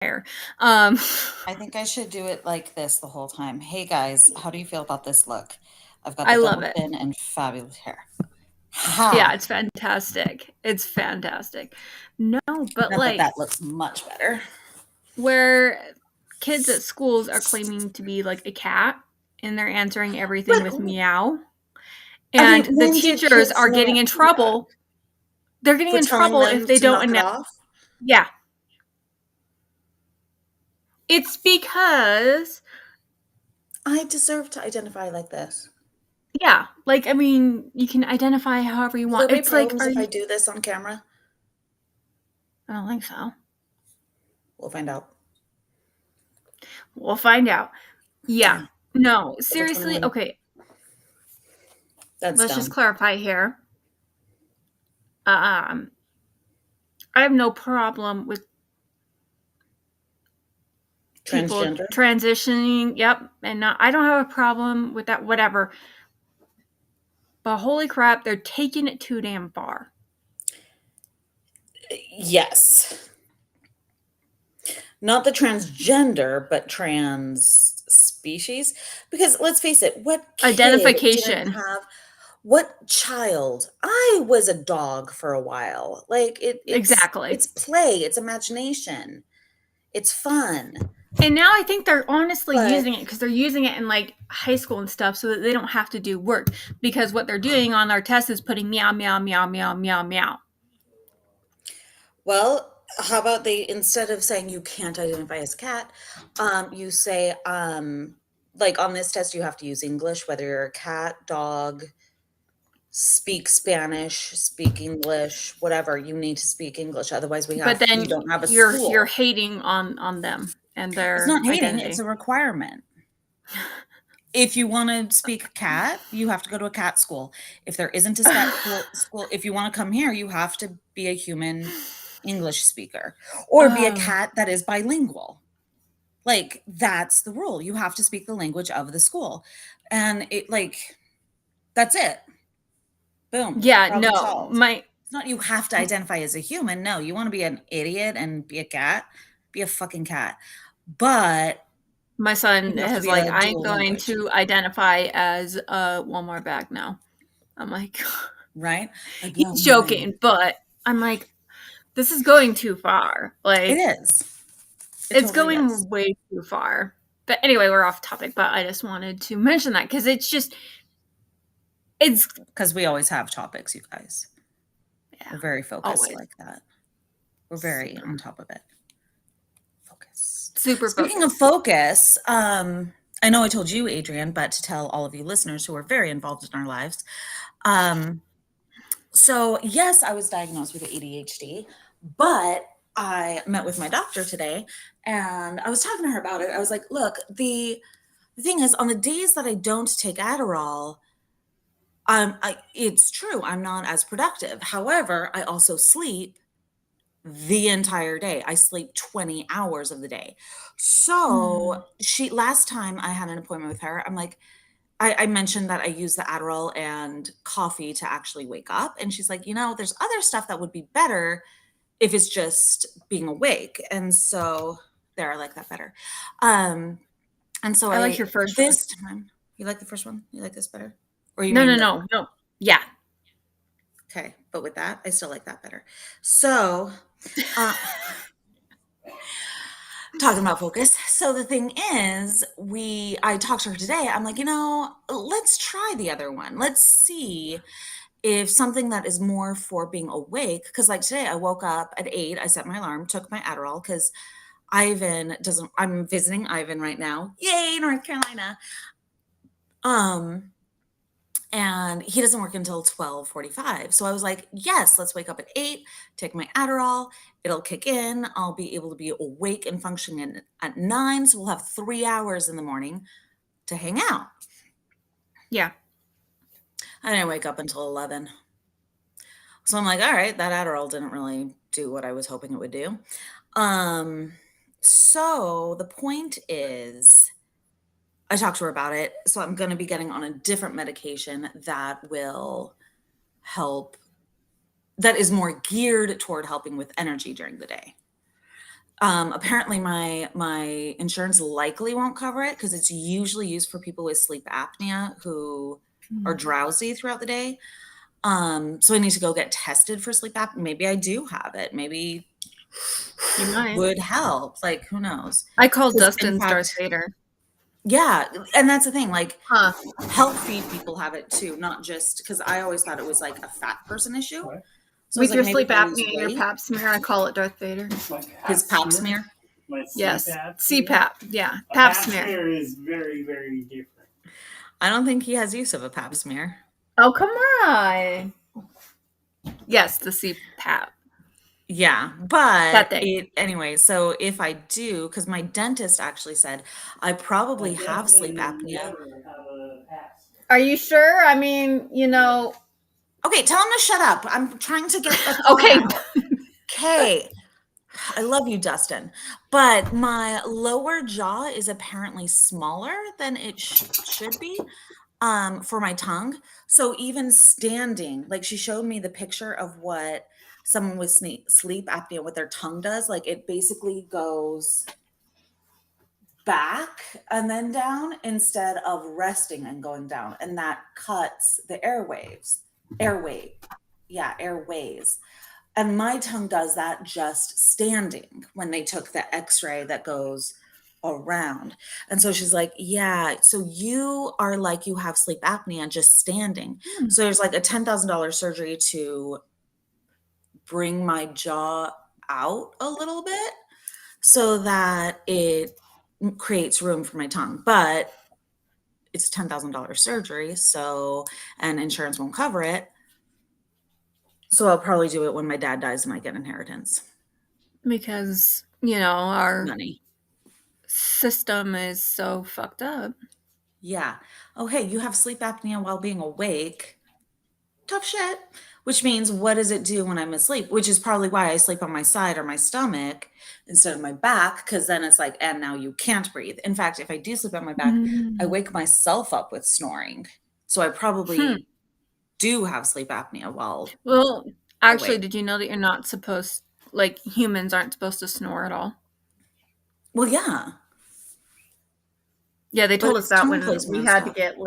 hair. Um, I think I should do it like this the whole time. Hey guys, how do you feel about this look? I've got the I love double it. chin and fabulous hair. Yeah, Ha! it's fantastic. It's fantastic. No, but Not that like that looks much better. where kids at schools are claiming to be like a cat and they're answering everything But with meow, I mean, and the when did teachers kids are getting not in do that? trouble. They're getting For in telling trouble if them they to don't knock it announce. off? Yeah, it's because I deserve to identify like this. yeah, like I mean, you can identify however you Will there want. be It's like, problems are if I you? do this on camera? I don't think so. We'll find out. We'll find out. Yeah. Yeah, No, over seriously. 21. Okay, That's let's just dumb. clarify here. Um, I have no problem with people Transgender? transitioning. Yep, and I don't have a problem with that. Whatever. But holy crap, they're taking it too damn far. Yes. Not the transgender, but trans species. Because let's face it, what kid didn't Identification. have what child? I was a dog for a while. Like Exactly. it's play, it's imagination. It's fun. And now I think they're honestly But using it because they're using it in like high school and stuff so that they don't have to do work. Because what they're doing on their test is putting meow, meow, meow, meow, meow, meow. well, how about they instead of saying you can't identify as a cat, you say like on this test you have to use English, whether you're a cat, dog, speak Spanish, speak English, whatever, you need to speak English. Otherwise, But you then don't have a you're school. hating on them and It's their not hating, it's identity. a requirement. If you want to speak cat, you have to go to a cat school. If there isn't a school, if you want to come here, you have to be a human English speaker or be a Oh, cat that is bilingual. Like that's the rule. You have to speak the language of the school. And it like that's it. Boom, yeah, problem no. solved. My It's not you have to identify as a human. No, you want to be an idiot and be a cat, be a fucking cat. But my son you have to has be like, a I'm dual going language, to identify as a Walmart bag now. I'm like, right? I blow he's my mind. joking, but I'm like, this is going too far. It Like, is. It it's totally is. going way too far. But anyway, we're off topic, but I just wanted to mention that because it's just, it's, Because we always have topics, you guys. yeah, We're very focused always like that. We're very super, on top of it. Focused. super Speaking of focused. focus, I know I told you, Adrian, but to tell all of you listeners who are very involved in our lives, um, so, yes, I was diagnosed with ADHD, but I met with my doctor today and I was talking to her about it. I was like, look, the thing is, on the days that I don't take Adderall, it's true, I'm not as productive. However, I also sleep the entire day. I sleep 20 hours of the day. So Mm. last time I had an appointment with her, I'm like, I mentioned that I use the Adderall and coffee to actually wake up. And she's like, there's other stuff that would be better if it's just being awake. And so there, I like that better. Um, and so I like your first one. this time, you like the first one? You like this better? Or you No, mean no, the, no, no. Yeah. okay. But with that, I still like that better. So, uh, talking about focus. So the thing is, I talked to her today. I'm like, let's try the other one. Let's see if something that is more for being awake. Cause like today I woke up at 8, I set my alarm, took my Adderall because I'm visiting Ivan right now. Yay, North Carolina. Um, and he doesn't work until 12:45. So I was like, yes, let's wake up at 8, take my Adderall, it'll kick in, I'll be able to be awake and functioning at 9, so we'll have 3 hours in the morning to hang out. Yeah. I didn't wake up until 11. So I'm like, all right, that Adderall didn't really do what I was hoping it would do. Um, so the point is I talked to her about it, so I'm going to be getting on a different medication that will help, that is more geared toward helping with energy during the day. Apparently my insurance likely won't cover it because it's usually used for people with sleep apnea who are Mm. drowsy throughout the day. So I need to go get tested for sleep apnea. Maybe I do have it. Maybe You might. would help. Like, who knows? I call Because in Dustin's Darth fact, Vader. yeah, and that's the thing. Like, Huh. healthy people have it too, not just because I always thought it was like a fat person issue. So I was With like, your maybe sleep if I lose apnea and your weight, pap smear, I call it Darth Vader. My pap his pap smear, smear. my Yes. CPAP. CPAP. Yeah. A Pap pap smear. smear is very, very different. I don't think he has use of a pap smear. Oh, come on. Yes, the CPAP. Yeah, That but thing. it anyway. So if I do, because my dentist actually said I probably have sleep apnea. Never have a pap smear. Are you sure? I mean, Okay, tell him to shut up. I'm trying to get a thought okay. out. Okay, I love you, Dustin. But my lower jaw is apparently smaller than it should be for my tongue. So even standing, like she showed me the picture of what someone with sleep apnea, what their tongue does. Like it basically goes back and then down instead of resting and going down. And that cuts the airwaves. Airway. Yeah, airways. And my tongue does that just standing when they took the x-ray that goes around. And so she's like, yeah, so you are like you have sleep apnea just standing. Hmm. So there's like a $10,000 surgery to bring my jaw out a little bit so that it creates room for my tongue. But it's $10,000 surgery, so and insurance won't cover it. So I'll probably do it when my dad dies and I get inheritance Because, our money. system is so fucked up. Yeah. Oh, hey, you have sleep apnea while being awake. Tough shit. Which means, what does it do when I'm asleep? Which is probably why I sleep on my side or my stomach instead of my back, because then it's like, and now you can't breathe. In fact, if I do sleep on my back, I Mm. wake myself up with snoring. So I Hmm. probably do have sleep apnea while Well, actually, awake. did you know that you're not supposed, like, humans aren't supposed to snore at all? Well, yeah, Yeah, they but told us it's that tongue when placement we and had to stuff. get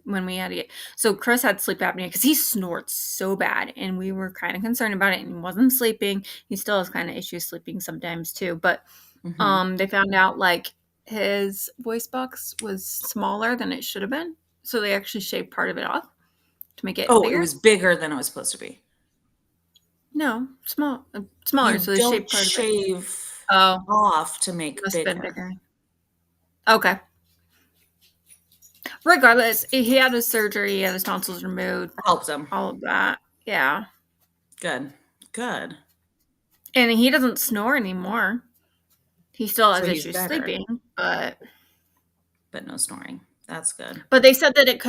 when we had to get so Chris had sleep apnea because he snorts so bad and we were kind of concerned about it and he wasn't sleeping. He still has kind of issues sleeping sometimes too. But Hmm. they found out like his voice box was smaller than it should have been. So they actually shaved part of it off to make it Oh, it bigger. was bigger than it was supposed to be. No, smaller. You So they don't shaved part of it. shave Oh, off to make must have been bigger. bigger. Okay. Regardless, he had his surgery, he had his tonsils removed, Helps them. all of that. Yeah. Good. Good. And he doesn't snore anymore. He still So has he's issues better, sleeping, but but no snoring. That's good. they said that it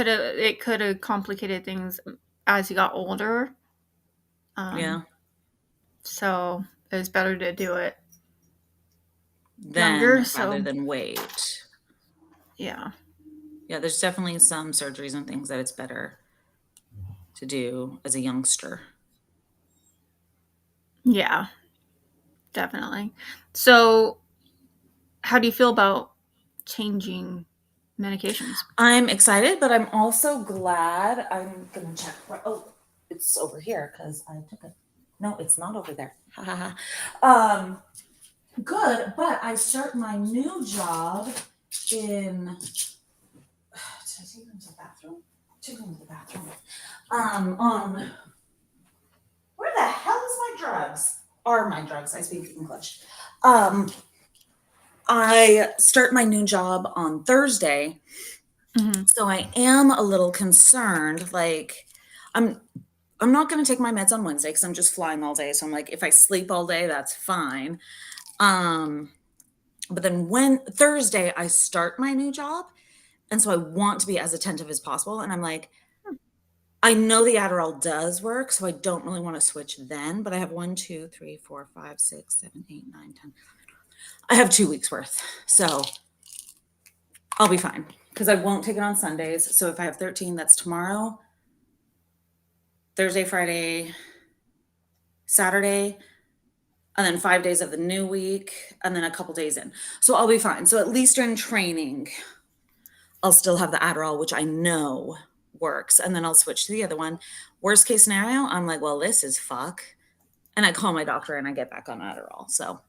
could have complicated things as he got older. Yeah. Um, so it was better to do it younger. Then rather So than wait. yeah, Yeah, there's definitely some surgeries and things that it's better to do as a youngster. yeah, definitely. So how do you feel about changing medications? I'm excited, but I'm also glad. I'm gonna check. Oh, it's over here because I took it. No, it's not over there. Ha ha ha. Good, but I start my new job in. Did I take them to the bathroom? Took them to the bathroom. On where the hell is my drugs? Are my drugs? I speak English. Um, I start my new job on Thursday, Mm-hmm. so I am a little concerned. Like, I'm I'm not going to take my meds on Wednesday because I'm just flying all day. So I'm like, if I sleep all day, that's fine. Um, but then when Thursday I start my new job, and so I want to be as attentive as possible. And I'm like, I know the Adderall does work, so I don't really want to switch then. But I have 1, 2, 3, 4, 5, 6, 7, 8, 9, 10. I have 2 weeks worth, so I'll be fine because I won't take it on Sundays. So if I have 13, that's tomorrow, Thursday, Friday, Saturday. and then 5 days of the new week, and then a couple days in. So I'll be fine. So at least during training, I'll still have the Adderall, which I know works, and then I'll switch to the other one. Worst case scenario, I'm like, well, this is fuck. And I call my doctor and I get back on Adderall. So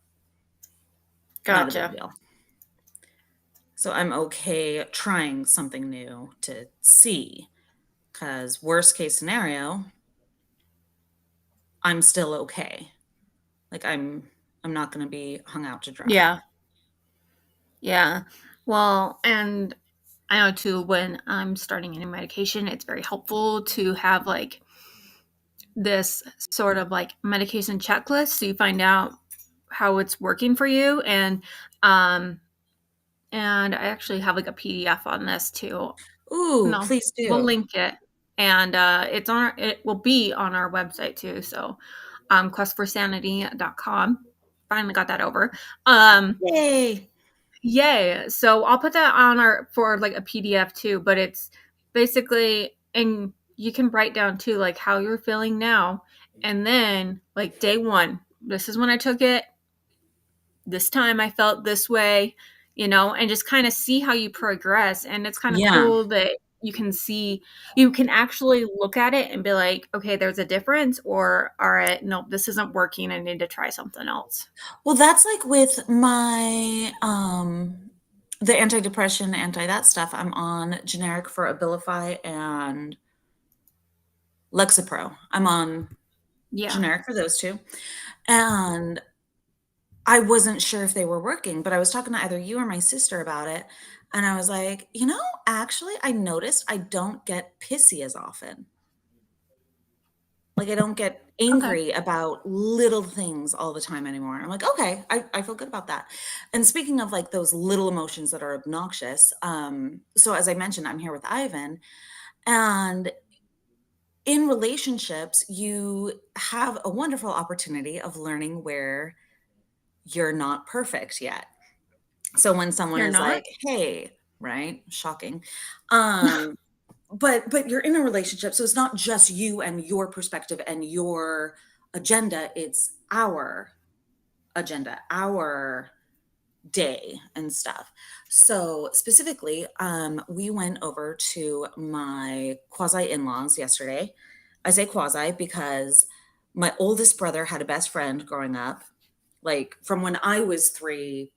not a big Gotcha. deal. So I'm okay trying something new to see. Because worst case scenario, I'm still okay. Like I'm not going to be hung out to dry. Yeah. Yeah. Well, and I know too, when I'm starting any medication, it's very helpful to have like this sort of like medication checklist so you find out how it's working for you. Um and I actually have like a PDF on this too. Ooh, No, please we'll do. link it. And it will be on our website too. So questforsanity.com. Finally got that over. Um Yay. Yay. So I'll put that on our for like a PDF too, but it's basically, and you can write down too like how you're feeling now, and then like day 1, this is when I took it. This time I felt this way, and just kind of see how you progress. And it's kind of Yeah. cool that you can actually look at it and be like, okay, there's a difference, or all right, no, this isn't working. I need to try something else. Well, that's like with my the antidepressant, anti that stuff. I'm on generic for Abilify and Lexapro. I'm on Yeah. generic for those two. And I wasn't sure if they were working, but I was talking to either you or my sister about it. And I was like, actually, I noticed I don't get pissy as often. Like, I don't get Okay. angry about little things all the time anymore. I'm like, okay, I feel good about that. And speaking of like those little emotions that are obnoxious, so as I mentioned, I'm here with Ivan, and in relationships, you have a wonderful opportunity of learning where you're not perfect yet. So when someone You're is not? like, "Hey," right? Shocking. Um, but you're in a relationship, so it's not just you and your perspective and your agenda, it's our agenda, our day and stuff. So specifically, we went over to my quasi in-laws yesterday. I say quasi because my oldest brother had a best friend growing up, like from when I was 3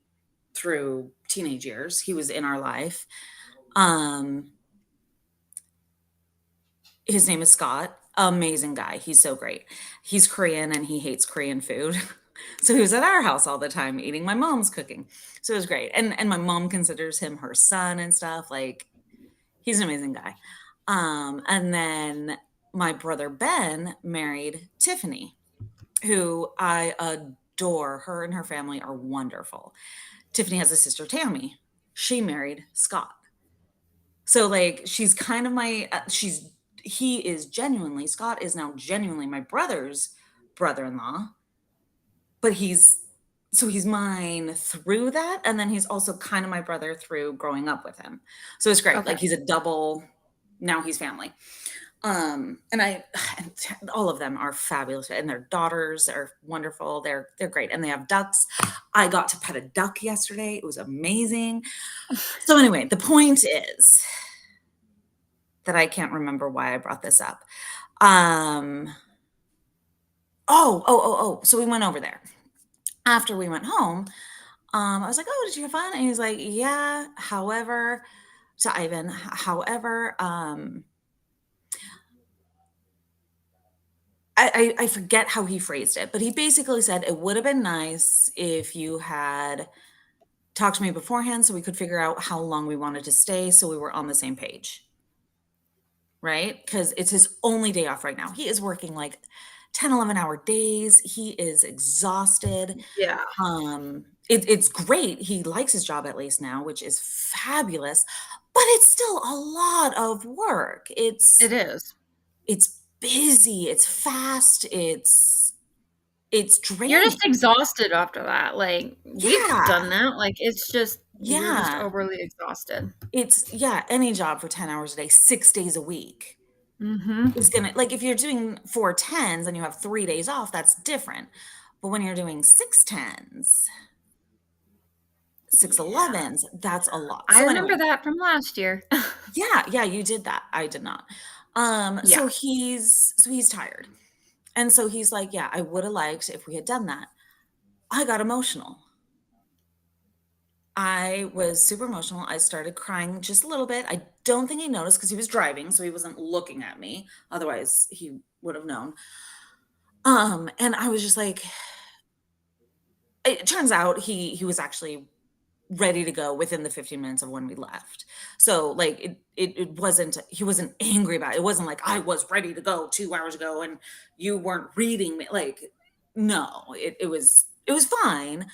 through teenage years. He was in our life. Um, his name is Scott. Amazing guy. He's so great. He's Korean and he hates Korean food. So he was at our house all the time eating my mom's cooking. So it was great. And my mom considers him her son and stuff. Like he's an amazing guy. And then my brother Ben married Tiffany, who I adore. Her and her family are wonderful. Tiffany has a sister, Tammy. She married Scott. So like she's kind of my he is genuinely Scott is now genuinely my brother's brother-in-law, but he's mine through that, and then he's also kind of my brother through growing up with him. So it's great. Okay. Like he's a double now he's family. And I and all of them are fabulous and their daughters are wonderful. They're great and they have ducks. I got to pet a duck yesterday. It was amazing. So anyway, the point is that I can't remember why I brought this up. Um, so we went over there. After we went home, I was like, "Oh, did you have fun?" And he's like, "Yeah, however," to Ivan, however, I forget how he phrased it, but he basically said it would have been nice if you had talked to me beforehand so we could figure out how long we wanted to stay so we were on the same page. Right? Because it's his only day off right now. He is working like 10, 11-hour days. He is exhausted. Yeah. It's great. He likes his job at least now, which is fabulous, but it's still a lot of work. It is. It's busy, it's fast, it's You're just draining. exhausted after that. Like, we've Yeah. done that. Like, it's just, you're just Yeah. overly exhausted. Any job for 10 hours a day, 6 days a week Mhm. is gonna like if you're doing 4 10s and you have 3 days off, that's different. But when you're doing 6'10s, Yeah. 6'11s, that's a lot. I So remember anyway, that from last year. yeah, yeah, you did that. I did not. Yeah. So he's tired. And so he's like, "Yeah, I would have liked if we had done that." I got emotional. I was super emotional. I started crying just a little bit. I don't think he noticed because he was driving, so he wasn't looking at me. Otherwise, he would have known. And I was just like, it turns out he was actually ready to go within the 15 minutes of when we left. So like it wasn't, he wasn't angry about it. It wasn't like I was ready to go 2 hours ago and you weren't reading me. Like, no, it was fine.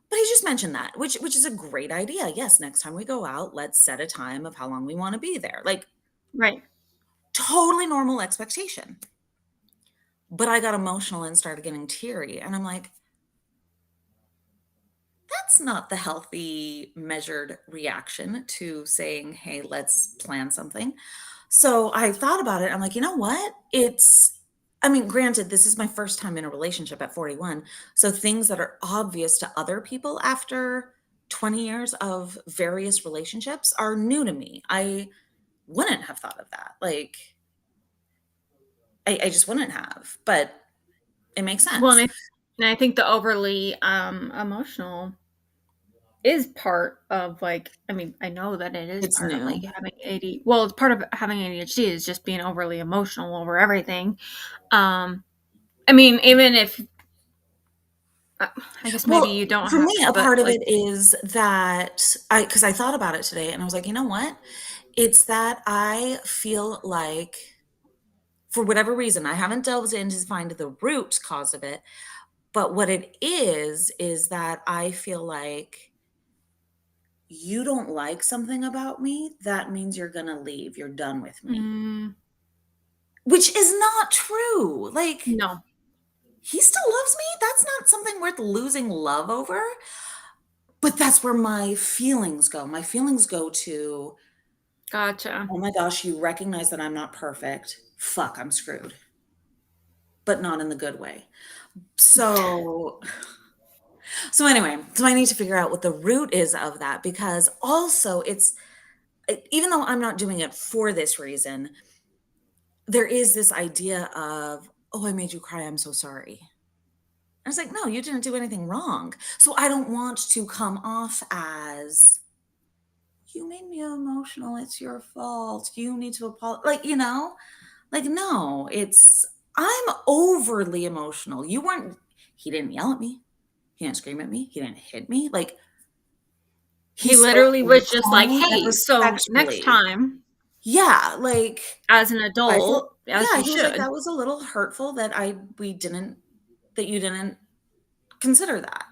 But he just mentioned that, which is a great idea. Yes, next time we go out, let's set a time of how long we want to be there. Like, Right. totally normal expectation. But I got emotional and started getting teary. And I'm like, that's not the healthy, measured reaction to saying, hey, let's plan something. So I thought about it. I'm like, you know what? I mean, granted, this is my first time in a relationship at 41. So things that are obvious to other people after 20 years of various relationships are new to me. I wouldn't have thought of that. Like, I just wouldn't have, but it makes Well, sense. and I think the overly emotional is part of like, I mean, I know that it is It's part of like new. having AD. Well, it's part of having ADHD is just being overly emotional over everything. I mean, even if uh, I guess maybe Well, you don't for have me, to, a but part of like, it is that because I thought about it today and I was like, you know what? It's that I feel like, for whatever reason, I haven't delved in to find the root cause of it, but what it is that I feel like you don't like something about me, that means you're gonna leave. You're done with me, mm, which is not true. Like, no, he still loves me. That's not something worth losing love over. But that's where my feelings go. My feelings go to, gotcha. oh my gosh, you recognize that I'm not perfect. Fuck, I'm screwed, but not in the good way. So, so anyway, so I need to figure out what the root is of that because also even though I'm not doing it for this reason, there is this idea of, oh, I made you cry. I'm so sorry. I was like, no, you didn't do anything wrong. So I don't want to come off as, you made me emotional. It's your fault. You need to apologize. Like, no, I'm overly emotional. He didn't yell at me. He didn't scream at me. He didn't hit me. Like, he He spoke literally very was just like, calmly and "Hey, so next respectfully. time, Yeah, like, as an I feel, adult, as yeah, you he was like, should." that was a little hurtful that you didn't consider that.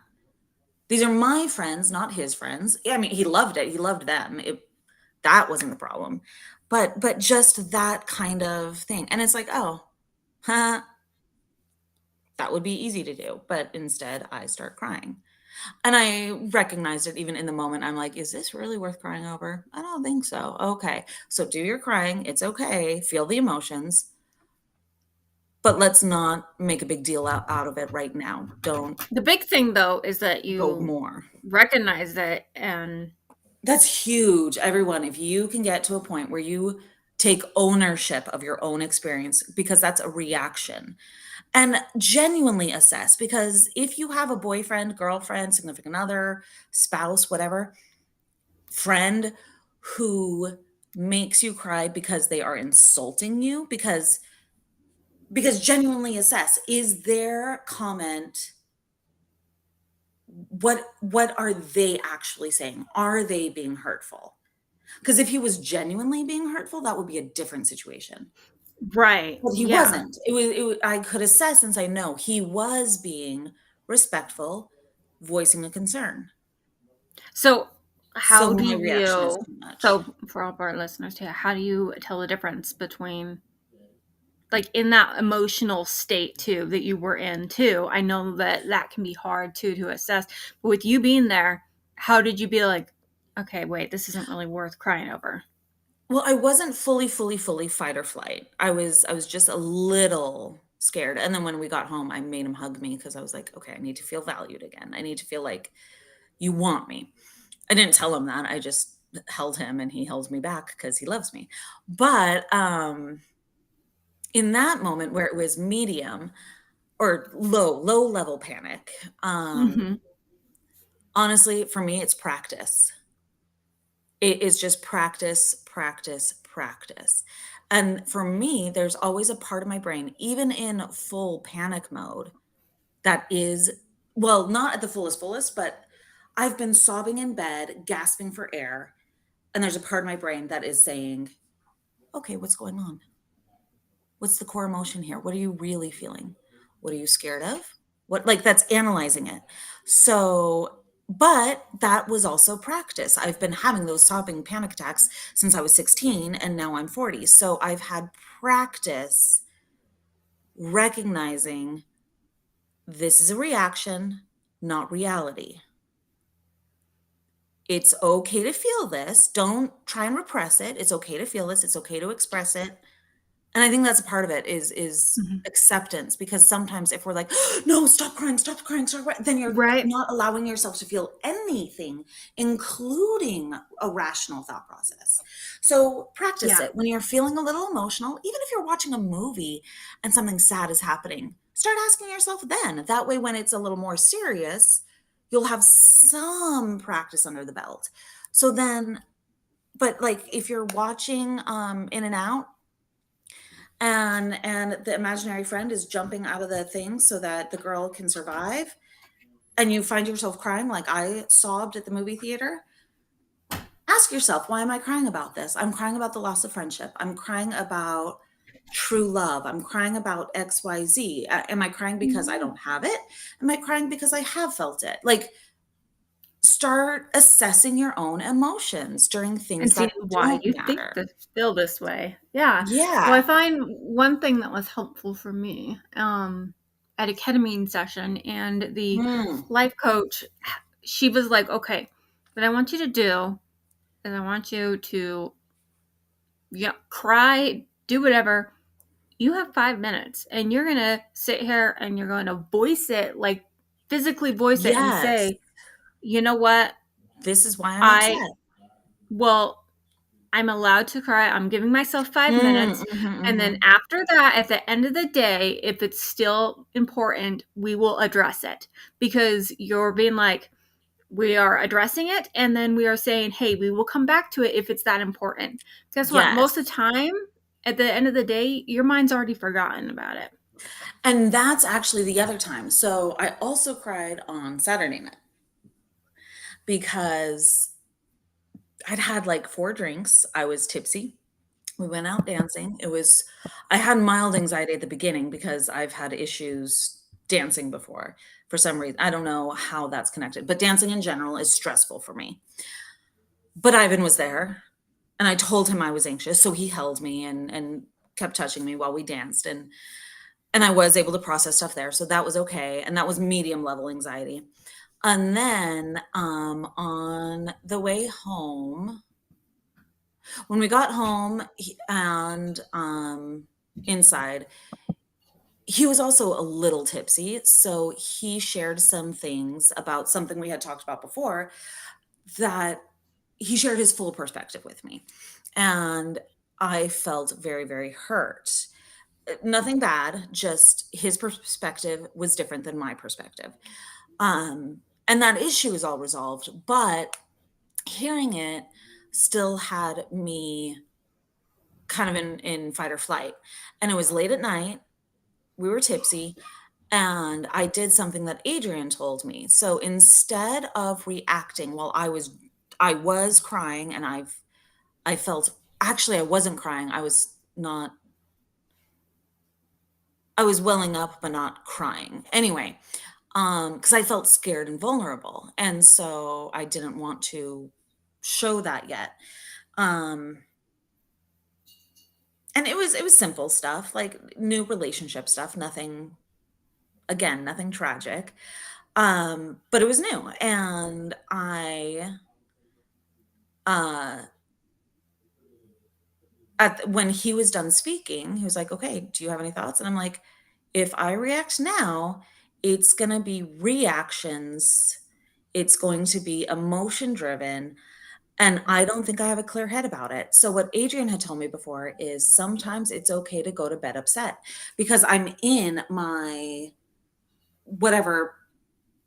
These are my friends, not his friends. Yeah, I mean, he loved it. He loved them. That wasn't the problem. But just that kind of thing. And it's like, oh, huh, that would be easy to do. But instead, I start crying. And I recognized it even in the moment. I'm like, is this really worth crying over? I don't think so. Okay. So do your crying. It's okay. Feel the emotions, but let's not make a big deal out of it right now. Don't The big thing though is that go you more. recognize it and That's huge. Everyone, if you can get to a point where you take ownership of your own experience, because that's a reaction, and genuinely assess. Because if you have a boyfriend, girlfriend, significant other, spouse, whatever, friend who makes you cry because they are insulting you, because genuinely assess, is their comment, what are they actually saying? Are they being hurtful? Because if he was genuinely being hurtful, that would be a different situation. right. But he Yeah. wasn't. I could assess and say, no, he was being respectful, voicing a concern. So So how do my reaction is you too much. so for all of our listeners too, how do you tell the difference between like in that emotional state too that you were in too? I know that that can be hard too to assess, but with you being there, how did you be like, okay, wait, this isn't really worth crying over? Well, I wasn't fully fight or flight. I was just a little. scared. And then when we got home, I made him hug me because I was like, okay, I need to feel valued again. I need to feel like you want me. I didn't tell him that. I just held him and he held me back because he loves me. But in that moment where it was medium or low level panic, Mhm. honestly, for me, it's practice. It is just practice, practice, practice. And for me, there's always a part of my brain, even in full panic mode, that is, well, not at the fullest, but I've been sobbing in bed, gasping for air. And there's a part of my brain that is saying, okay, what's going on? What's the core emotion here? What are you really feeling? What are you scared of? What, like, that's analyzing it. So, but that was also practice. I've been having those sobbing panic attacks since I was 16 and now I'm 40. So I've had practice recognizing this is a reaction, not reality. It's okay to feel this. Don't try and repress it. It's okay to feel this. It's okay to express it. And I think that's a part of it is Mhm. acceptance, because sometimes if we're like, "No, stop crying, stop crying," then you're Right. not allowing yourself to feel anything, including a rational thought process. So practice Yeah. it. When you're feeling a little emotional, even if you're watching a movie and something sad is happening, start asking yourself then. That way, when it's a little more serious, you'll have some practice under the belt. So then, but like if you're watching In and Out, and the imaginary friend is jumping out of the thing so that the girl can survive, and you find yourself crying like I sobbed at the movie theater, ask yourself, why am I crying about this? I'm crying about the loss of friendship. I'm crying about true love. I'm crying about XYZ. Am I crying because I Yeah. don't have it? Am I crying because I have felt it? Like, start assessing your own emotions during things And see that why don't you think matter. this feel this way. Yeah. Well, I Yeah. find one thing that was helpful for me, at a ketamine session, and the Mm. life coach, she was like, "Okay, what I want you to do is I want you to, yeah, cry, do whatever. You have 5 minutes, and you're gonna sit here and you're going to voice it, like physically voice it, and Yes. say, you know what, This is why I'm I upset. well, I'm allowed to cry. I'm giving myself 5 minutes. Mhm, And then mhm. after that, at the end of the day, if it's still important, we will address it, because you're being like, we are addressing it. And then we are saying, hey, we will come back to it if it's that important. Guess what? Most of the Yes. time, at the end of the day, your mind's already forgotten about it. And that's actually the other time. So I also cried on Saturday night because I'd had like 4 drinks. I was tipsy. We went out dancing. I had mild anxiety at the beginning because I've had issues dancing before for some reason. I don't know how that's connected, but dancing in general is stressful for me. But Ivan was there and I told him I was anxious. So he held me and kept touching me while we danced. And I was able to process stuff there, so that was okay, and that was medium level anxiety. And then, on the way home, when we got home and inside, he was also a little tipsy, so he shared some things about something we had talked about before, that he shared his full perspective with me, and I felt very, very hurt. Nothing bad, just his perspective was different than my perspective. And that issue is all resolved, but hearing it still had me kind of in fight or flight. And it was late at night, we were tipsy, and I did something that Adrian told me. So instead of reacting while I was crying, and I felt, actually I wasn't crying. I was welling up but not crying. Anyway, because I felt scared and vulnerable, and so I didn't want to show that yet. Um, and it was simple stuff, like new relationship stuff, nothing, again, nothing tragic. But it was new, and uh when he was done speaking, he was like, "Okay, do you have any thoughts?" And I'm like, If I react now, it's going to be reactions. It's going to be emotion driven. And I don't think I have a clear head about it. So, what Adrian had told me before is sometimes it's okay to go to bed upset because I'm in my whatever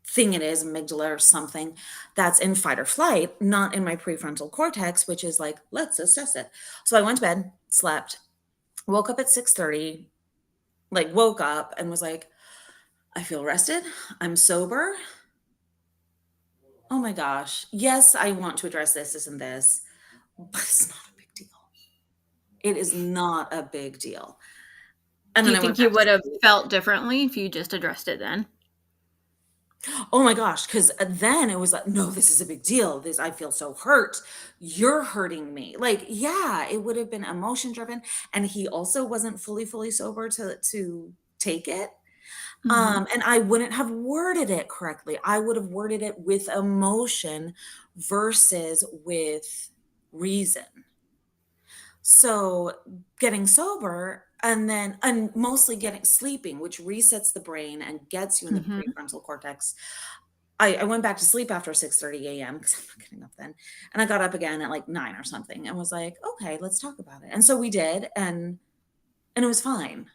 thing it is, amygdala or something, that's in fight or flight, not in my prefrontal cortex, which is like, let's assess it. So, I went to bed, slept, woke up at 6:30, like woke up and was like, I feel rested. I'm sober. Oh my gosh. Yes, I want to address this and this, but it's not a big deal. It is not a big deal. And Do then you I went think you back to would have sleep. felt differently if you just addressed it then? Oh my gosh, because then it was like, no, this is a big deal. This, I feel so hurt. You're hurting me. Like, yeah, it would have been emotion driven. And he also wasn't fully sober to take it. Mhm. And I wouldn't have worded it correctly. I would have worded it with emotion versus with reason. So getting sober and mostly getting sleeping, which resets the brain and gets you in the Mhm. prefrontal cortex. I went back to sleep after 6:30 a.m. because I'm not getting up then. And I got up again at like 9 or something and was like, okay, let's talk about it. And so we did, and it was fine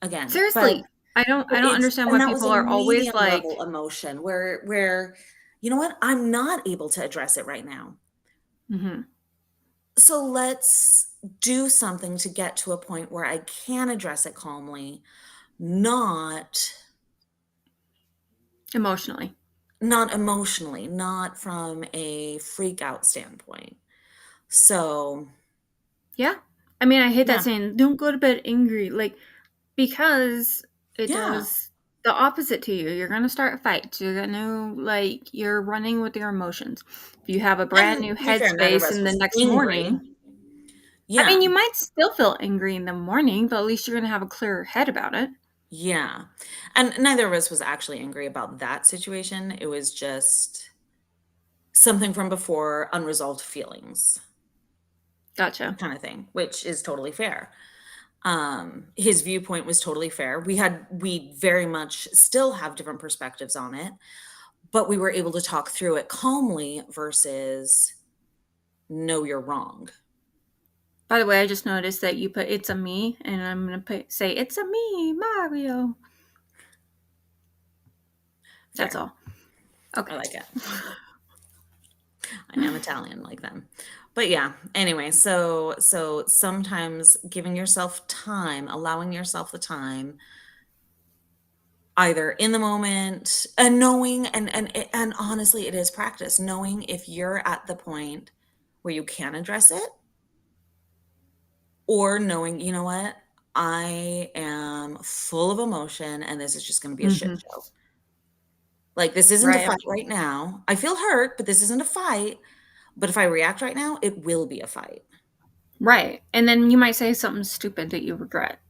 again. But Seriously, I don't it's understand and why that was people a are always medium like, level emotion where you know what? I'm not able to address it right now. mhm, So let's do something to get to a point where I can address it calmly, not emotionally. not emotionally, not from a freak out standpoint. So, Yeah. I mean, I hate that yeah. saying, "Don't go to bed angry," like, because it Yeah. does the opposite to you. You're gonna start fights. You're gonna like, you're running with your emotions. If you have a brand And new to be fair, neither of headspace us in the was next angry. morning, I Yeah. mean, you might still feel angry in the morning, but at least you're gonna have a clearer head about it. Yeah. And neither of us was actually angry about that situation. It was just something from before, unresolved feelings Gotcha. kind of thing, which is totally fair. His viewpoint was totally fair. We very much still have different perspectives on it, but we were able to talk through it calmly versus no, you're wrong. By the way, I just noticed that you put "It's a me," and I'm gonna say "It's a me, Mario." That's Fair. all. I Okay. like it. I am Italian like them. But yeah, anyway, so sometimes giving yourself time, allowing yourself the time either in the moment and knowing and honestly it is practice knowing if you're at the point where you can address it or knowing, you know what? I am full of emotion and this is just going to be a shit Mhm. show. Like this isn't a Right. fight right now. I feel hurt, but this isn't a fight. But if I react right now, it will be a fight. Right. And then you might say something stupid that you regret.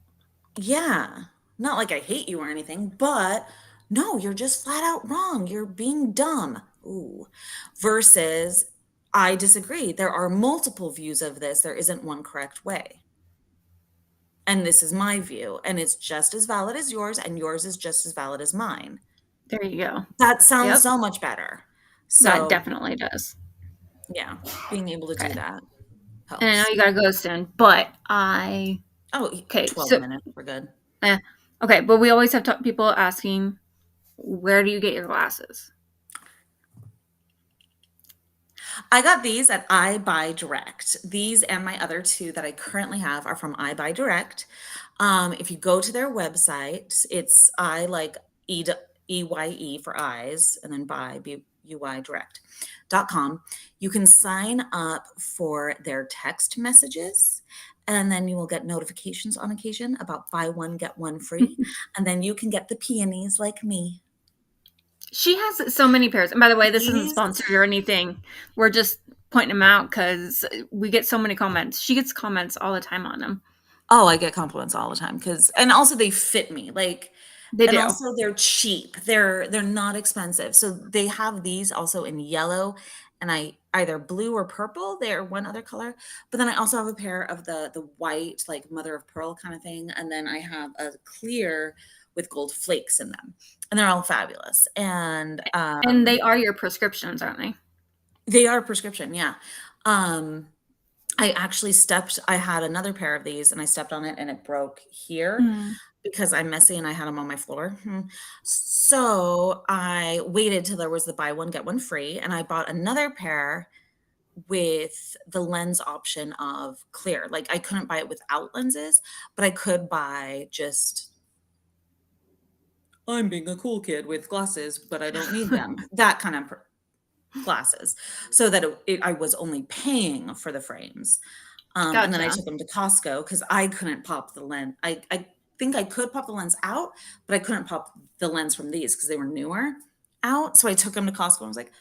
Yeah. Not like I hate you or anything, but no, you're just flat out wrong. You're being dumb. Ooh. Versus, I disagree. There are multiple views of this. There isn't one correct way. And this is my view. And it's just as valid as yours, and yours is just as valid as mine. There you go. That sounds Yep. so much better. That So, definitely does. yeah, being able to do Okay. that And I know helps. you gotta go soon, but I Oh, okay, 12 so minutes. We're good. eh, okay, but we always have people asking, where do you get your glasses? I got these at I Buy Direct. These and my other two that I currently have are from I Buy Direct. If you go to their website, it's I like EYE for eyes and then buy BUY direct.com. You can sign up for their text messages and then you will get notifications on occasion about buy one, get one free. And then you can get the peonies like me. She has so many pairs. And by the way, this isn't These sponsored or anything. We're just pointing them out because we get so many comments. She gets comments all the time on them. Oh, I get compliments all the time because and also they fit me, like They and do. also they're cheap. They're not expensive. So they have these also in yellow and I either blue or purple. They're one other color. But then I also have a pair of the white, like mother of pearl kind of thing. And then I have a clear with gold flakes in them. And they're all fabulous. And And they are your prescriptions, aren't they? they are prescription, yeah. Um, I had another pair of these and I stepped on it and it broke here Mm. because I'm messy and I had them on my floor. So I waited till there was the buy one, get one free. And I bought another pair with the lens option of clear. Like I couldn't buy it without lenses, but I could buy just, I'm being a cool kid with glasses, but I don't need them. That kind of glasses. So that I was only paying for the frames. And then I Gotcha. took them to Costco because I couldn't pop the lens. I think I could pop the lens out, but I couldn't pop the lens from these because they were newer out. So I took them to Costco and was like,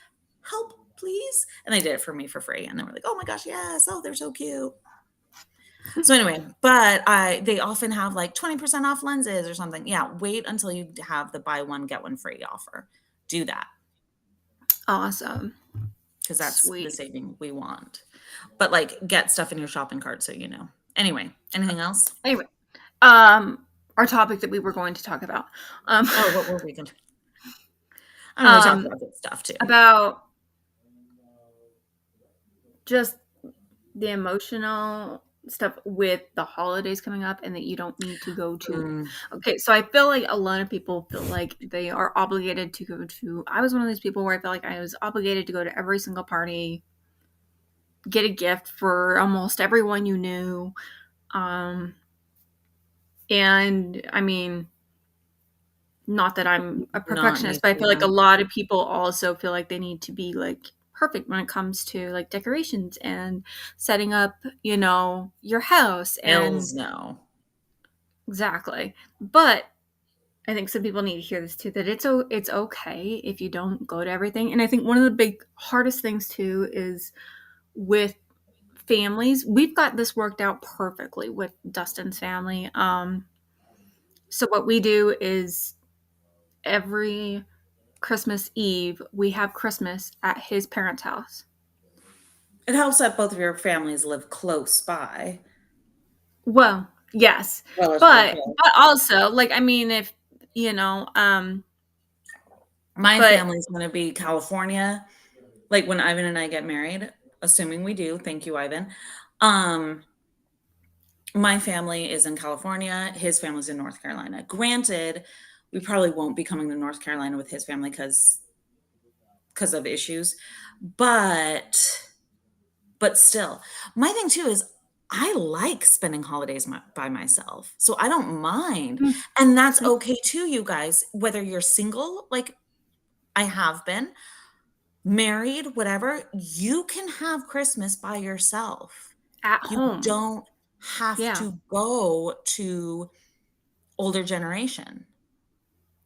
help, please. And they did it for me for free. And they were like, oh my gosh, yes. Oh, they're so cute. So anyway, but they often have like 20% off lenses or something. Yeah, wait until you have the buy one, get one free offer. Do that Awesome. because that's the Sweet. saving we want. But like get stuff in your shopping cart so you know. Anyway, anything else? Anyway, um, our topic that we were going to talk about. Um, Oh, what were we going to? I don't know. We talked um, about good stuff too. about just the emotional stuff with the holidays coming up and that you don't need to go to. Mm, Okay, so I feel like a lot of people feel like they are obligated to go to. I was one of those people where I felt like I was obligated to go to every single party, get a gift for almost everyone you knew. Um, and I mean, not that I'm a not perfectionist, need but I to, feel like a no. lot of people also feel like they need to be like perfect when it comes to like decorations and setting up, your house and Hells no. exactly. But I think some people need to hear this too, that it's okay if you don't go to everything. And I think one of the big hardest things too is with families. We've got this worked out perfectly with Dustin's family. So what we do is every Christmas Eve, we have Christmas at his parents' house. It helps that both of your families live close by, Well, yes. relatively But close. also, like, I mean, if you know, My but family's going to be California. Like when Ivan and I get married, assuming we do. Thank you, Ivan. Um, my family is in California. His family's in North Carolina. Granted, we probably won't be coming to North Carolina with his family because of issues, but still, my thing too is I like spending holidays by myself. So I don't mind. mm, And that's same, okay too, you guys, whether you're single, like I have been, married, whatever, you can have Christmas by yourself. at You home. don't have Yeah. to go to older generation.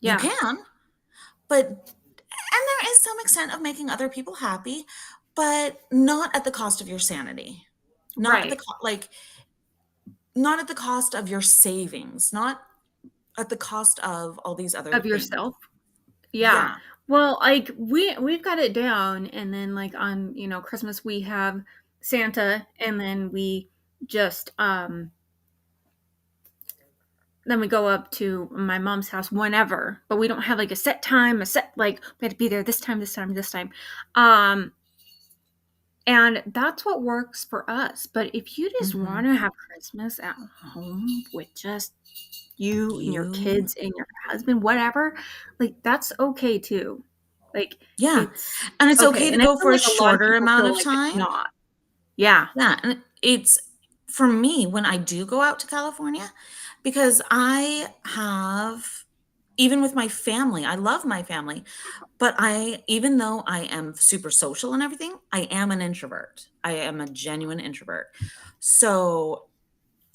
You Yeah. can, but and there is some extent of making other people happy, but not at the cost of your sanity. Not at the Right. like not at the cost of your savings, not at the cost of all these other Of things. yourself. Yeah. Yeah. Well, like we've got it down, and then like on, Christmas we have Santa, and then we just then we go up to my mom's house whenever, but we don't have like a set time, a set like we have to be there this time, this time, this time. Um and that's what works for us. But if you just Mhm. want to have Christmas at home with just you and your You kids and your husband, whatever, like that's okay too. Like Yeah, it's and it's okay okay. to And I go feel for a like a lot of shorter people amount feel of like it's time. not. Yeah. Yeah, and it's for me when I do go out to California because I have even with my family, I love my family, but I even though I am super social and everything, I am an introvert. I am a genuine introvert. So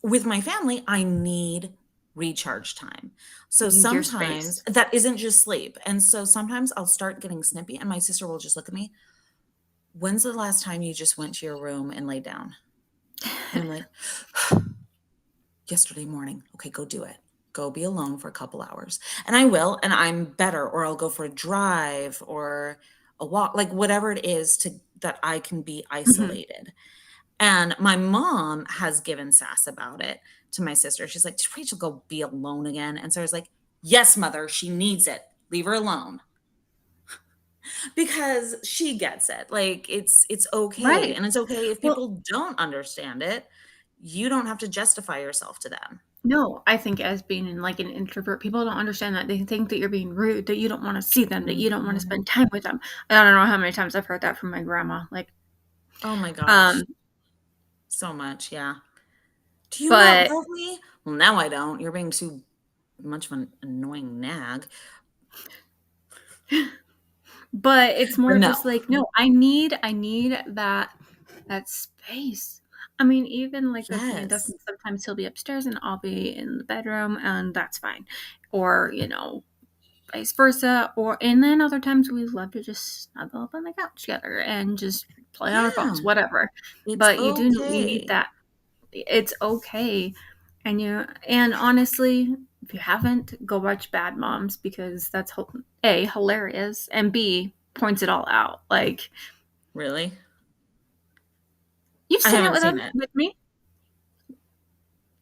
with my family, I need recharge time. So You need your sometimes space. that isn't just sleep. And so sometimes I'll start getting snippy and my sister will just look at me. When's the last time you just went to your room and laid down? And I'm like, yesterday morning. Okay, go do it. Go be alone for a couple hours. And I will, and I'm better, or I'll go for a drive or a walk, like whatever it is to that I can be Mhm. isolated. And my mom has given sass about it to my sister. She's like, "Did Rachel go be alone again?" And Sarah's like, "Yes, mother, she needs it. Leave her alone." Because she gets it. Like it's okay. Right. And it's okay if Well, people don't understand it. You don't have to justify yourself to them. no, I think as being in like an introvert, people don't understand that. They think that you're being rude, that you don't want to see them, that you don't want to Mhm. spend time with them. I don't know how many times I've heard that from my grandma. Like, Oh my gosh. um, So much, yeah. "Do you not but love me?" "Well, now I don't. You're being too much of an annoying nag." but it's But more no. just like, no, I need that space. I mean, even like with me and Yes. Dustin, sometimes he'll be upstairs and I'll be in the bedroom, and that's fine. Or, vice versa. Or and then other times we love to just snuggle up on the couch together and just play on our Yeah. phones, whatever. It's But you need okay. that. It's okay. And honestly, if you haven't, go watch Bad Moms, because that's A, hilarious, and B, points it all out. Like, Really? you've I seen it haven't seen it. with me.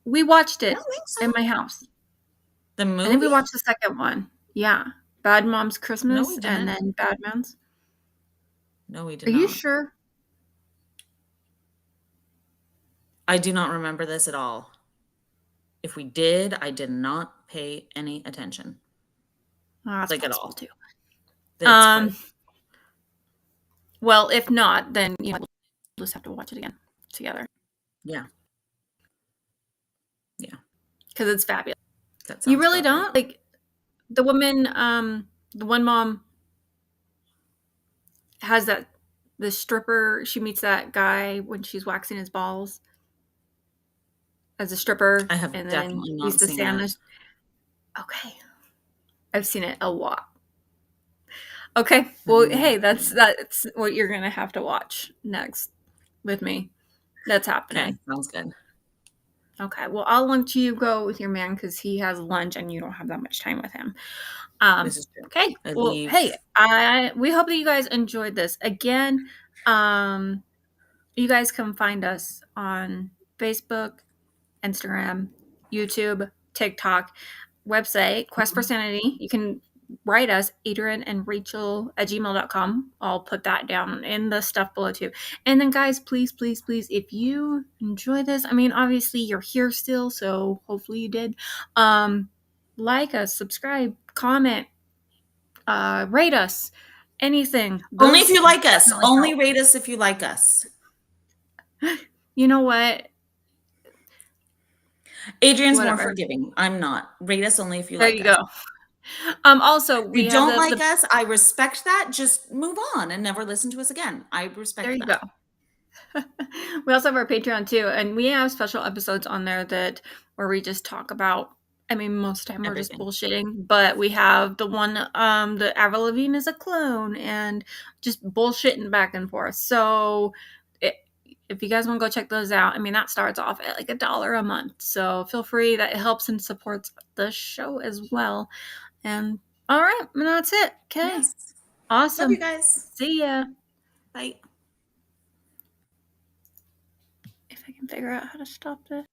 We watched I it don't think so. in my house. The I think we movie? watched the second one. Yeah. Bad Moms No, Christmas we and didn't. then Bad Moms. No, we did Are you not. sure? I do not remember this at all. If we did, I did not pay any attention, Oh, that's like, at possible all. too. That's quite Um, well, if not, then we'll just have to watch it again together yeah, yeah, because it's fabulous. that You sounds really about right. don't? Like, the woman, the one mom has the stripper. She meets that guy when she's waxing his balls as a stripper, I have and then definitely he's not the seen it. Santa. Okay, I've seen it a lot. Okay, well, I've never hey, seen it. that's what you're gonna have to watch next with me. That's Okay, happening. sounds good. Okay, well, I'll let you go with your man because he has lunch and you don't have that much time with him. This is true. Okay, I well, leave hey, we hope that you guys enjoyed this. Again, um, you guys can find us on Facebook, Instagram, YouTube, TikTok, website, Quest for mhm, Sanity. You can write us, Adrian and Rachel at gmail.com. I'll put that down in the stuff below too. And then, guys, please, please, please, if you enjoy this, I mean, obviously you're here still, so hopefully you did. Like us, subscribe, comment, rate us, anything. only if Those you like us. definitely Only help. rate us if you like us. You know what? Adrian's more Whatever. forgiving. I'm not. Rate us only if you There like you us. go. Also, If you we have don't like the us, I respect that. Just move on and never listen to us again. I there respect you that. go. We also have our Patreon too, and we have special episodes on there where we just talk about. I mean, most of the time we're just Everything. bullshitting, but we have the one, the Avril Lavigne is a clone, and just bullshitting back and forth. So, it, if you guys want to go check those out, I mean, that starts off at like $1 a month. So feel free. That helps and supports the show as well. And all right, and that's it. Okay, Yes. Love you awesome. guys. See ya. Bye. If I can figure out how to stop this.